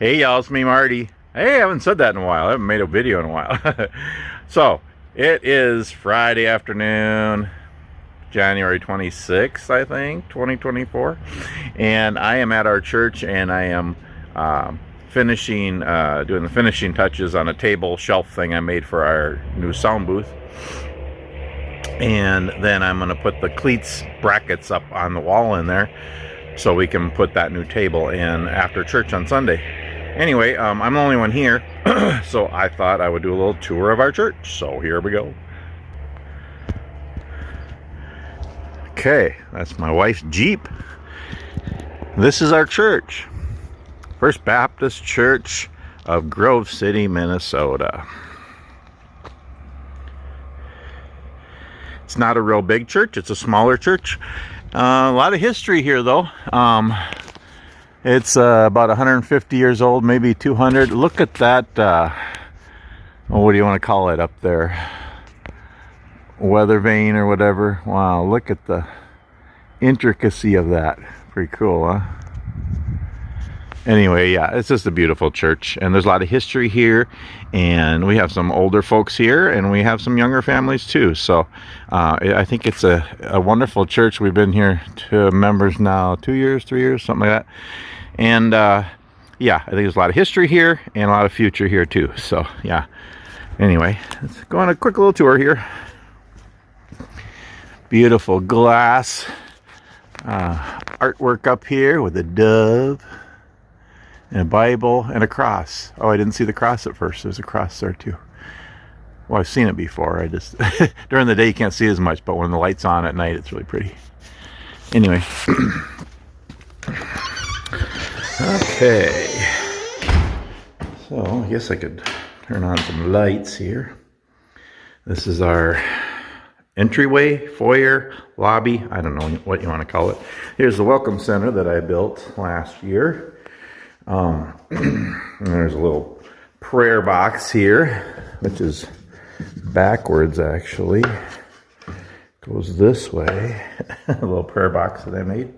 Hey y'all, it's me Marty. Hey, I haven't said that in a while. I haven't made a video in a while. So, it is Friday afternoon, January 26th, I think, 2024. And I am at our church and I am doing the finishing touches on a table shelf thing I made for our new sound booth. And then I'm going to put the cleats brackets up on the wall in there so we can put that new table in after church on Sunday. Anyway, I'm the only one here, so I thought I would do a little tour of our church. So here we go. Okay, that's my wife's Jeep. This is our church. First Baptist Church of Grove City, Minnesota. It's not a real big church, it's a smaller church. A lot of history here though. It's about 150 years old, maybe 200. Look at that, what do you want to call it up there? Weather vane or whatever. Wow, look at the intricacy of that. Pretty cool, huh? Anyway, yeah, it's just a beautiful church, and there's a lot of history here, and we have some older folks here, and we have some younger families too. So I think it's a wonderful church. We've been here to members now 2 years, 3 years, something like that. And yeah, I think there's a lot of history here and a lot of future here too. So yeah, anyway, let's go on a quick little tour here. Beautiful glass artwork up here with a dove and a Bible and a cross. Oh, I didn't see the cross at first. There's a cross there too. Well, I've seen it before. I just during the day you can't see as much, but when the light's on at night it's really pretty. Anyway. Okay, so I guess I could turn on some lights here. This is our entryway, foyer, lobby, I don't know what you want to call it. Here's the welcome center that I built last year. There's a little prayer box here, which is backwards actually. Goes this way. A little prayer box that I made.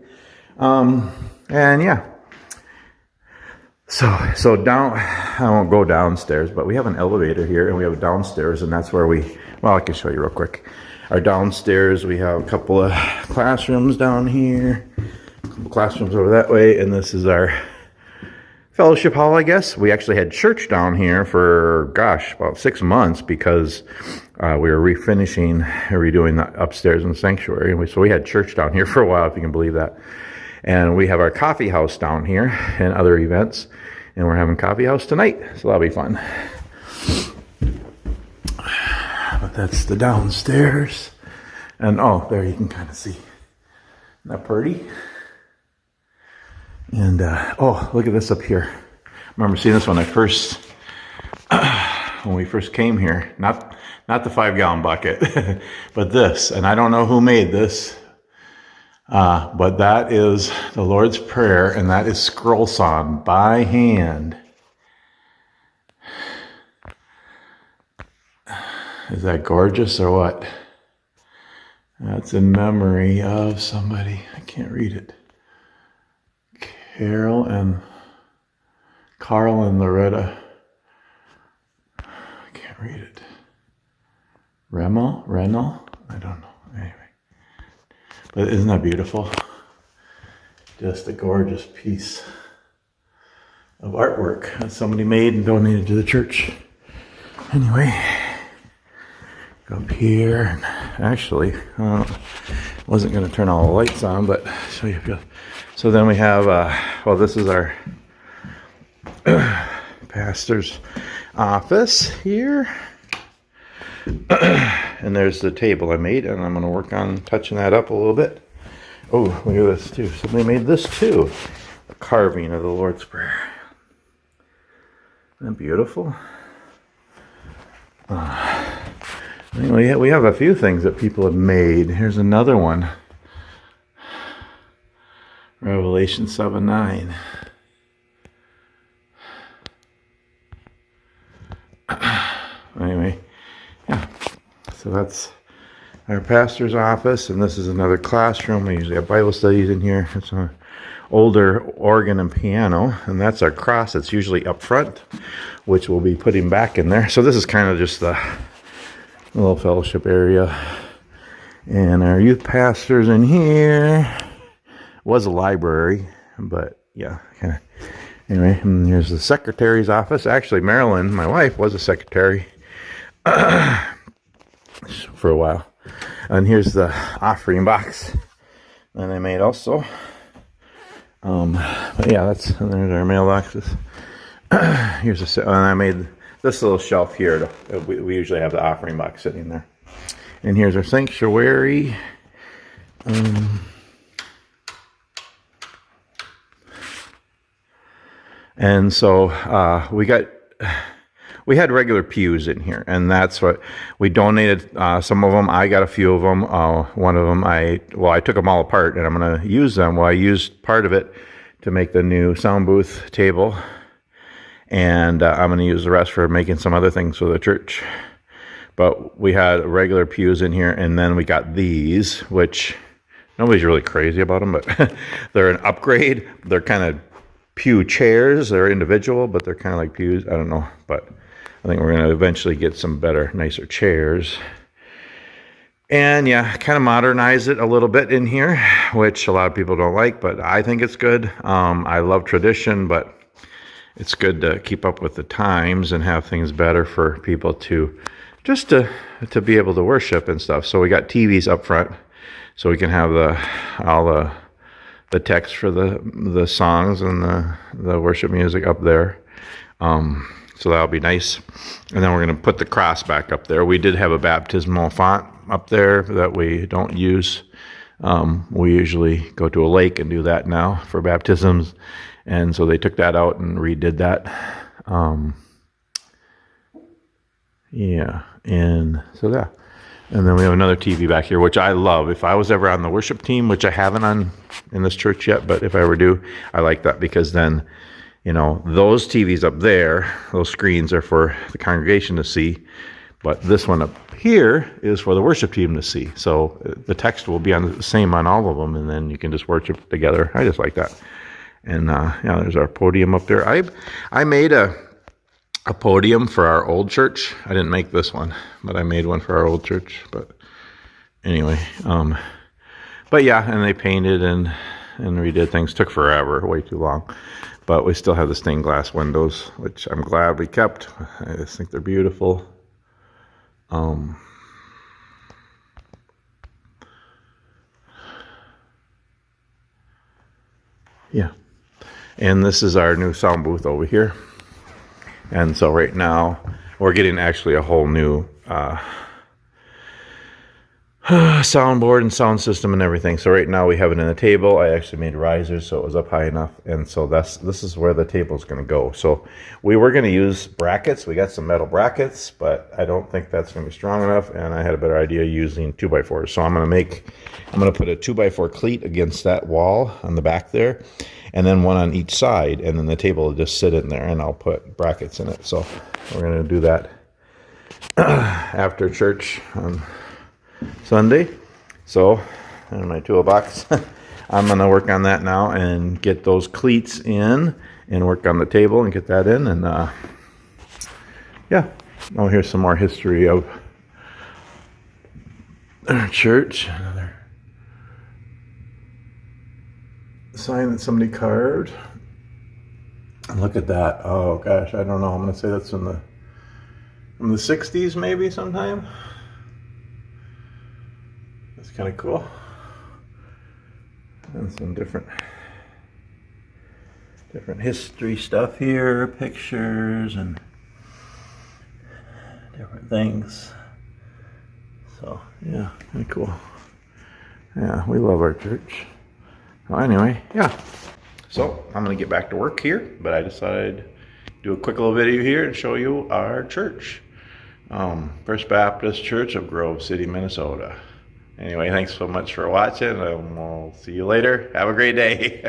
And yeah. So down, I won't go downstairs, but we have an elevator here and we have a downstairs, and that's where well, I can show you real quick. Our downstairs, we have a couple of classrooms down here, a couple classrooms over that way, and this is our fellowship hall, I guess. We actually had church down here for, gosh, about 6 months because we were redoing the upstairs in the sanctuary. So we had church down here for a while, if you can believe that. And we have our coffee house down here and other events. And we're having coffee house tonight, so that'll be fun. But that's the downstairs. And oh, there you can kind of see. Isn't that pretty? And oh, look at this up here. I remember seeing this when we first came here. Not the 5-gallon bucket, but this. And I don't know who made this. But that is the Lord's Prayer, and that is scroll sawn by hand. Is that gorgeous or what? That's in memory of somebody. I can't read it. Carl and Loretta. I can't read it. Renal? I don't know. Anyway. But isn't that beautiful? Just a gorgeous piece of artwork that somebody made and donated to the church. Anyway, go up here. And actually, wasn't going to turn all the lights on, but show you. So then we have, well, this is our pastor's office here. And there's the table I made, and I'm going to work on touching that up a little bit. Oh, look at this too. Somebody made this too. A carving of the Lord's Prayer. Isn't that beautiful? Anyway, we have a few things that people have made. Here's another one. Revelation 7:9. Anyway. Yeah, so that's our pastor's office, and this is another classroom. We usually have Bible studies in here. It's older organ and piano, and that's our cross. It's usually up front, which we'll be putting back in there. So this is kind of just the little fellowship area. And our youth pastor's in here. Was a library, but yeah, kind of. Anyway, and here's the secretary's office. Actually, Marilyn, my wife, was a secretary for a while. And here's the offering box that I made also. But yeah, and there's our mailboxes. And I made this little shelf here. We usually have the offering box sitting there. And here's our sanctuary. And so we had regular pews in here, and that's what we donated. Some of them, I got a few of them. One of them, I took them all apart, and I'm going to use them. Well, I used part of it to make the new sound booth table, and I'm going to use the rest for making some other things for the church. But we had regular pews in here, and then we got these, which nobody's really crazy about them, but they're an upgrade. They're kind of pew chairs. They're individual, but they're kind of like pews. I don't know, but I think we're going to eventually get some better, nicer chairs. And yeah, kind of modernize it a little bit in here, which a lot of people don't like, but I think it's good. I love tradition, but it's good to keep up with the times and have things better for people to be able to worship and stuff. So we got TVs up front, so we can have all the text for the songs and the worship music up there. So that'll be nice. And then we're going to put the cross back up there. We did have a baptismal font up there that we don't use. We usually go to a lake and do that now for baptisms. And so they took that out and redid that. Yeah. And so yeah. And then we have another TV back here, which I love. If I was ever on the worship team, which I haven't in this church yet, but if I ever do, I like that, because then, those TVs up there, those screens are for the congregation to see, but this one up here is for the worship team to see. So the text will be the same on all of them, and then you can just worship together. I just like that. And there's our podium up there. I made a podium for our old church. I didn't make this one, but I made one for our old church. But anyway, but yeah, and they painted and redid things. Took forever, way too long. But we still have the stained glass windows, which I'm glad we kept. I just think they're beautiful. Yeah. And this is our new sound booth over here. And so right now, we're getting actually a whole new soundboard and sound system and everything. So right now we have it in a table. I actually made risers so it was up high enough. And so this is where the table is going to go. So we were going to use brackets. We got some metal brackets, but I don't think that's going to be strong enough. And I had a better idea using 2x4s. So I'm going to put a 2x4 cleat against that wall on the back there, and then one on each side, and then the table will just sit in there, and I'll put brackets in it. So we're going to do that after church on Sunday. So in my toolbox, I'm going to work on that now and get those cleats in and work on the table and get that in. And yeah, oh, here's some more history of our church. Another sign that somebody carved. And look at that. Oh gosh, I don't know. I'm going to say that's from the 60s maybe sometime. That's kind of cool. And some different history stuff here, pictures and different things. So yeah, kind of cool. Yeah, we love our church. Well, anyway, yeah. So I'm gonna get back to work here, but I decided to do a quick little video here and show you our church. First Baptist Church of Grove City, Minnesota. Anyway, thanks so much for watching, and we'll see you later. Have a great day.